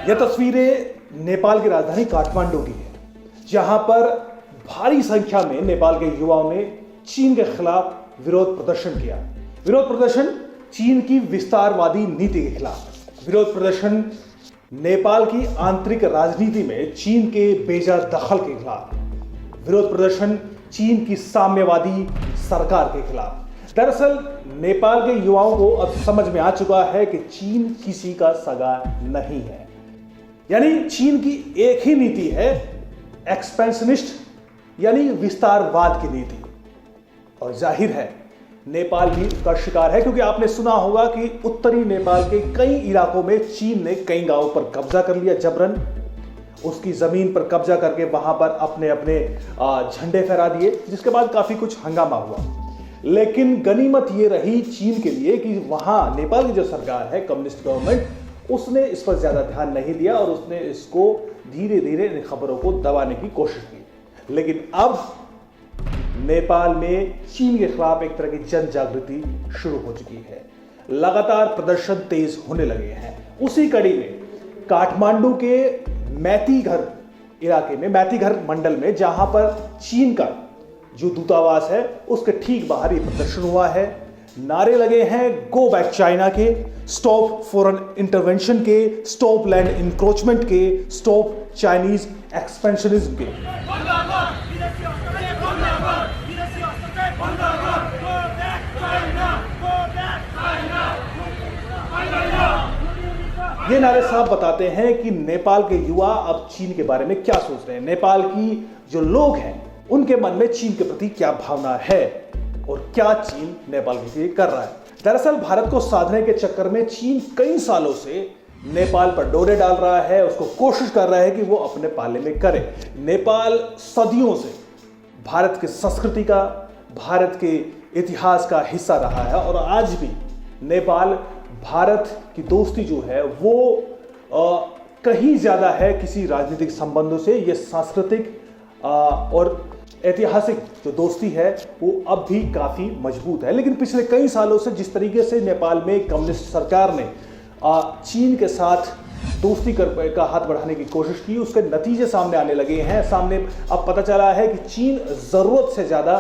यह तस्वीरें नेपाल की राजधानी काठमांडू की है, जहां पर भारी संख्या में नेपाल के युवाओं ने चीन के खिलाफ विरोध प्रदर्शन किया। विरोध प्रदर्शन चीन की विस्तारवादी नीति के खिलाफ। विरोध प्रदर्शन नेपाल की आंतरिक राजनीति में चीन के बेजा दखल के खिलाफ। विरोध प्रदर्शन चीन की साम्यवादी सरकार के खिलाफ। दरअसल नेपाल के युवाओं को अब समझ में आ चुका है कि चीन किसी का सगा नहीं है। यानी चीन की एक ही नीति है, एक्सपेंशनिस्ट यानी विस्तारवाद की नीति। और जाहिर है नेपाल भी उसका शिकार है, क्योंकि आपने सुना होगा कि उत्तरी नेपाल के कई इलाकों में चीन ने कई गांवों पर कब्जा कर लिया जबरन। उसकी जमीन पर कब्जा करके वहां पर अपने अपने झंडे फहरा दिए, जिसके बाद काफी कुछ हंगामा हुआ। लेकिन गनीमत ये रही चीन के लिए कि वहां नेपाल की जो सरकार है, कम्युनिस्ट गवर्नमेंट, उसने इस पर ज्यादा ध्यान नहीं दिया और उसने इसको धीरे धीरे इन खबरों को दबाने की कोशिश की। लेकिन अब नेपाल में चीन के खिलाफ एक तरह की जन जागृति शुरू हो चुकी है। लगातार प्रदर्शन तेज होने लगे हैं। उसी कड़ी में काठमांडू के मैतीघर इलाके में, मैतीघर मंडल में, जहां पर चीन का जो दूतावास है उसके ठीक बाहर ये प्रदर्शन हुआ है। नारे लगे हैं गो बैक चाइना के, स्टॉप फॉरेन इंटरवेंशन के, स्टॉप लैंड इंक्रोचमेंट के, स्टॉप चाइनीज एक्सपेंशनिज्म के। ये नारे साहब बताते हैं कि नेपाल के युवा अब चीन के बारे में क्या सोच रहे हैं। नेपाल की जो लोग हैं उनके मन में चीन के प्रति क्या भावना है और क्या चीन नेपाल के लिए कर रहा है। दरअसल भारत को साधने के चक्कर में चीन कई सालों से नेपाल पर डोरे डाल रहा है, उसको कोशिश कर रहा है कि वो अपने पाले में करे। नेपाल सदियों से भारत की संस्कृति का, भारत के इतिहास का हिस्सा रहा है और आज भी नेपाल भारत की दोस्ती जो है वो कहीं ज्यादा है किसी राजनीतिक संबंधों से। ये सांस्कृतिक और ऐतिहासिक जो दोस्ती है वो अब भी काफी मजबूत है। लेकिन पिछले कई सालों से जिस तरीके से नेपाल में कम्युनिस्ट सरकार ने चीन के साथ दोस्ती का हाथ बढ़ाने की कोशिश की, उसके नतीजे सामने आने लगे हैं। सामने अब पता चला है कि चीन जरूरत से ज्यादा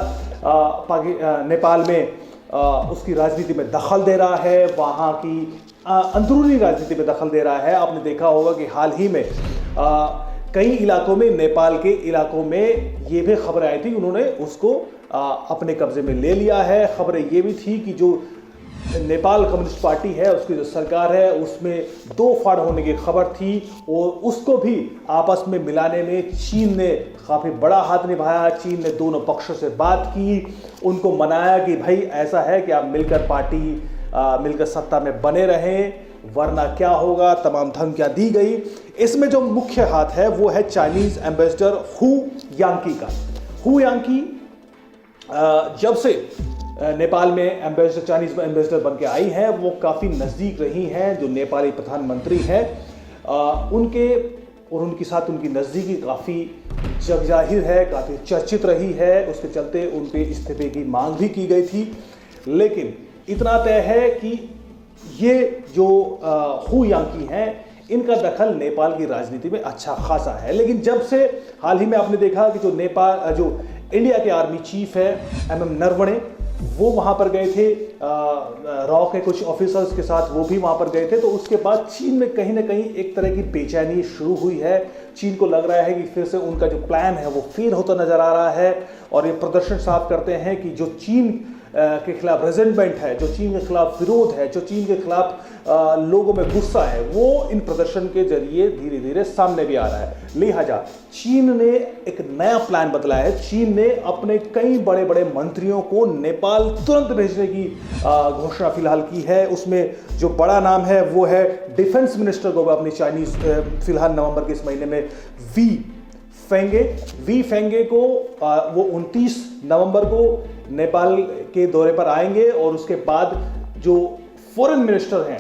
नेपाल में उसकी राजनीति में दखल दे रहा है, वहाँ की अंदरूनी राजनीति में दखल दे रहा है। आपने देखा होगा कि हाल ही में कई इलाकों में, नेपाल के इलाकों में ये भी खबरें आई थी, उन्होंने उसको अपने कब्जे में ले लिया है। खबरें ये भी थी कि जो नेपाल कम्युनिस्ट पार्टी है, उसकी जो सरकार है, उसमें दो फाड़ होने की खबर थी और उसको भी आपस में मिलाने में चीन ने काफ़ी बड़ा हाथ निभाया। चीन ने दोनों पक्षों से बात की, उनको मनाया कि भाई ऐसा है कि आप मिलकर सत्ता में बने रहें, वरना क्या होगा। तमाम धमकियां दी गई। इसमें जो मुख्य हाथ है वो है चाइनीज एम्बेसडर हु यांकी का। हु यांकी जब से नेपाल में एम्बेसडर, चाइनीज एम्बेसडर बन के आई हैं, वो काफ़ी नज़दीक रही हैं जो नेपाली प्रधानमंत्री हैं उनके, और उनके साथ उनकी नज़दीकी काफ़ी जग जाहिर है, काफ़ी चर्चित रही है। उसके चलते उन पे इस्तीफे की मांग भी की गई थी। लेकिन इतना तय है कि ये जो हु यांकी हैं, इनका दखल नेपाल की राजनीति में अच्छा खासा है। लेकिन जब से हाल ही में आपने देखा कि जो इंडिया के आर्मी चीफ है MM नरवणे, वो वहाँ पर गए थे, रॉ के कुछ ऑफिसर्स के साथ वो भी वहाँ पर गए थे, तो उसके बाद चीन में कहीं ना कहीं एक तरह की बेचैनी शुरू हुई है। चीन को लग रहा है कि फिर से उनका जो प्लान है वो फेल होता नजर आ रहा है और ये प्रदर्शन साफ करते हैं कि जो चीन के खिलाफ रेजेंटमेंट है, जो चीन के खिलाफ विरोध है, जो चीन के खिलाफ लोगों में गुस्सा है, वो इन प्रदर्शन के जरिए धीरे धीरे सामने भी आ रहा है। लिहाजा चीन ने एक नया प्लान बदला है। चीन ने अपने कई बड़े बड़े मंत्रियों को नेपाल तुरंत भेजने की घोषणा फिलहाल की है। उसमें जो बड़ा नाम है वो है डिफेंस मिनिस्टर को अपनी चाइनीज, फिलहाल नवंबर के इस महीने में वी फेंगे को वो 29 नवंबर को नेपाल के दौरे पर आएंगे और उसके बाद जो फॉरेन मिनिस्टर हैं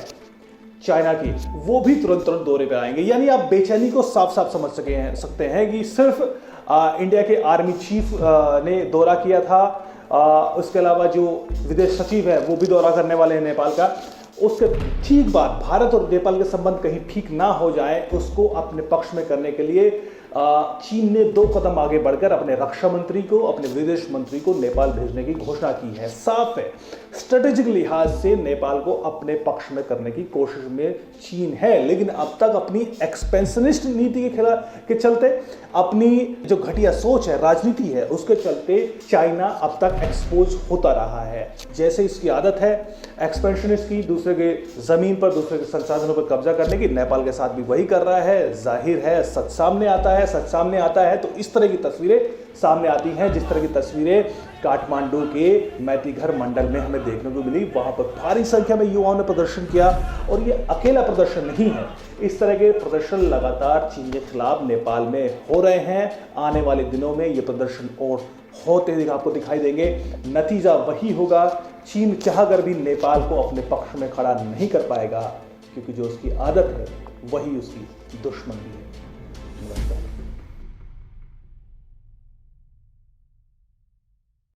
चाइना की, वो भी तुरंत दौरे पर आएंगे। यानी आप बेचैनी को साफ साफ समझ सकते हैं कि सिर्फ इंडिया के आर्मी चीफ ने दौरा किया था, उसके अलावा जो विदेश सचिव है वो भी दौरा करने वाले हैं नेपाल का, उसके ठीक बाद भारत और नेपाल के संबंध कहीं ठीक ना हो जाए, उसको अपने पक्ष में करने के लिए चीन ने 2 कदम आगे बढ़कर अपने रक्षा मंत्री को, अपने विदेश मंत्री को नेपाल भेजने की घोषणा की है। साफ है, स्ट्रेटेजिक लिहाज से नेपाल को अपने पक्ष में करने की कोशिश में चीन है, लेकिन अब तक अपनी एक्सपेंशनिस्ट नीति के चलते, अपनी जो घटिया सोच है, राजनीति है, उसके चलते चाइना अब तक एक्सपोज होता रहा है। जैसे इसकी आदत है एक्सपेंशनिस्ट की, दूसरे के जमीन पर, दूसरे के संसाधनों पर कब्जा करने की, नेपाल के साथ भी वही कर रहा है। जाहिर है सच सामने आता है, सच सामने आता है तो इस तरह की तस्वीरें सामने आती हैं, जिस तरह की तस्वीरें काठमांडू के मैतीघर मंडल में हमें देखने को मिली। वहां पर भारी संख्या में युवाओं ने प्रदर्शन किया और ये अकेला प्रदर्शन नहीं है, इस तरह के प्रदर्शन लगातार चीन के खिलाफ नेपाल में हो रहे हैं। आने वाले दिनों में ये प्रदर्शन और होते आपको दिखाई देंगे। नतीजा वही होगा, चीन चाहकर भी नेपाल को अपने पक्ष में खड़ा नहीं कर पाएगा, क्योंकि जो उसकी आदत है वही उसकी दुश्मनी है। नमस्कार।